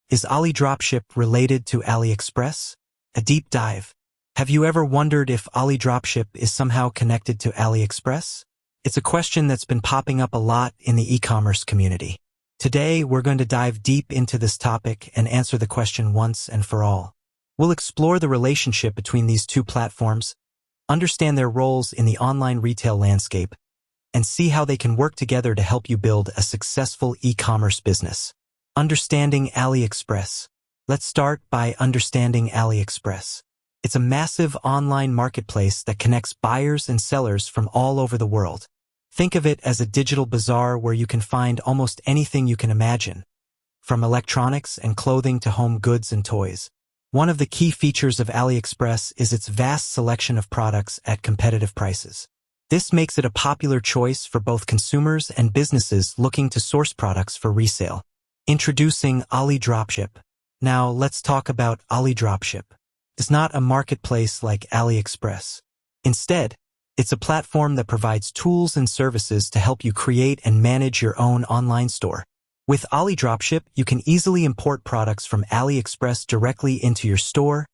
Is AliDropship related to AliExpress? A deep dive. Have you ever wondered if AliDropship is somehow connected to AliExpress? It's a question that's been popping up a lot in the e-commerce community. Today, we're going to dive deep into this topic and answer the question once and for all. We'll explore the relationship between these two platforms, understand their roles in the online retail landscape, and see how they can work together to help you build a successful e-commerce business. Understanding AliExpress. Let's start by understanding AliExpress. It's a massive online marketplace that connects buyers and sellers from all over the world. Think of it as a digital bazaar where you can find almost anything you can imagine, from electronics and clothing to home goods and toys. One of the key features of AliExpress is its vast selection of products at competitive prices. This makes it a popular choice for both consumers and businesses looking to source products for resale. Introducing AliDropship. Now let's talk about AliDropship. It's not a marketplace like AliExpress. Instead, it's a platform that provides tools and services to help you create and manage your own online store. With AliDropship, you can easily import products from AliExpress directly into your store,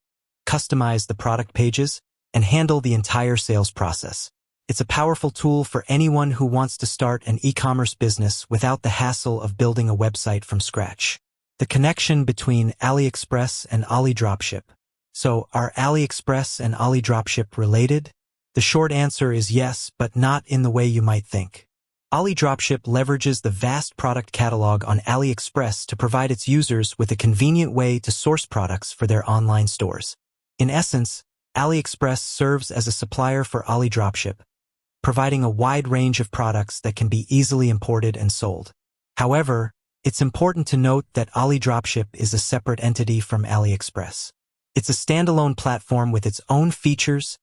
customize the product pages, and handle the entire sales process. It's a powerful tool for anyone who wants to start an e-commerce business without the hassle of building a website from scratch. The connection between AliExpress and AliDropship. So, are AliExpress and AliDropship related? The short answer is yes, but not in the way you might think. AliDropship leverages the vast product catalog on AliExpress to provide its users with a convenient way to source products for their online stores. In essence, AliExpress serves as a supplier for AliDropship, providing a wide range of products that can be easily imported and sold. However, it's important to note that AliDropship is a separate entity from AliExpress. It's a standalone platform with its own features,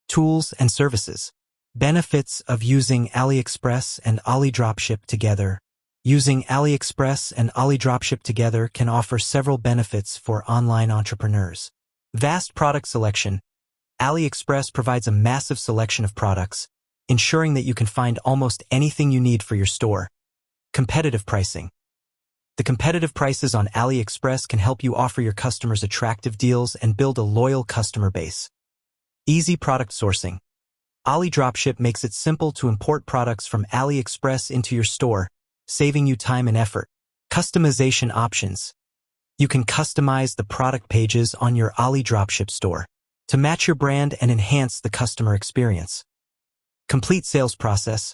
tools, and services. Benefits of using AliExpress and AliDropship together. Using AliExpress and AliDropship together can offer several benefits for online entrepreneurs. Vast product selection. AliExpress provides a massive selection of products, ensuring that you can find almost anything you need for your store. Competitive pricing. The competitive prices on AliExpress can help you offer your customers attractive deals and build a loyal customer base. Easy product sourcing. AliDropship makes it simple to import products from AliExpress into your store, saving you time and effort. Customization options. You can customize the product pages on your AliDropship store to match your brand and enhance the customer experience. Complete sales process.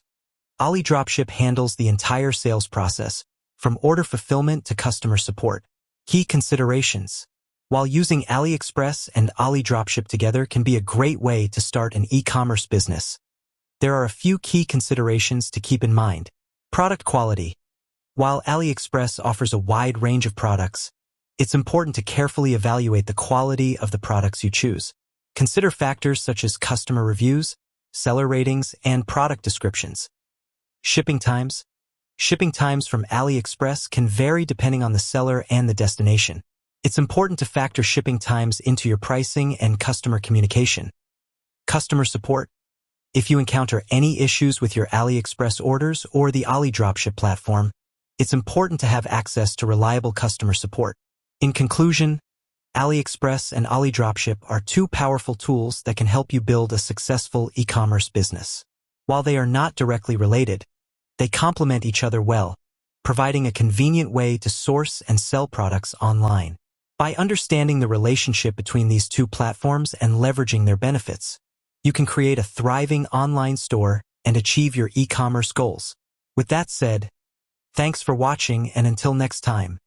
AliDropship handles the entire sales process, from order fulfillment to customer support. Key considerations. While using AliExpress and AliDropship together can be a great way to start an e-commerce business, there are a few key considerations to keep in mind. Product quality. While AliExpress offers a wide range of products, it's important to carefully evaluate the quality of the products you choose. Consider factors such as customer reviews, seller ratings, and product descriptions. Shipping times. Shipping times from AliExpress can vary depending on the seller and the destination. It's important to factor shipping times into your pricing and customer communication. Customer support. If you encounter any issues with your AliExpress orders or the AliDropship platform, it's important to have access to reliable customer support. In conclusion, AliExpress and AliDropship are two powerful tools that can help you build a successful e-commerce business. While they are not directly related, they complement each other well, providing a convenient way to source and sell products online. By understanding the relationship between these two platforms and leveraging their benefits, you can create a thriving online store and achieve your e-commerce goals. With that said, thanks for watching, and until next time.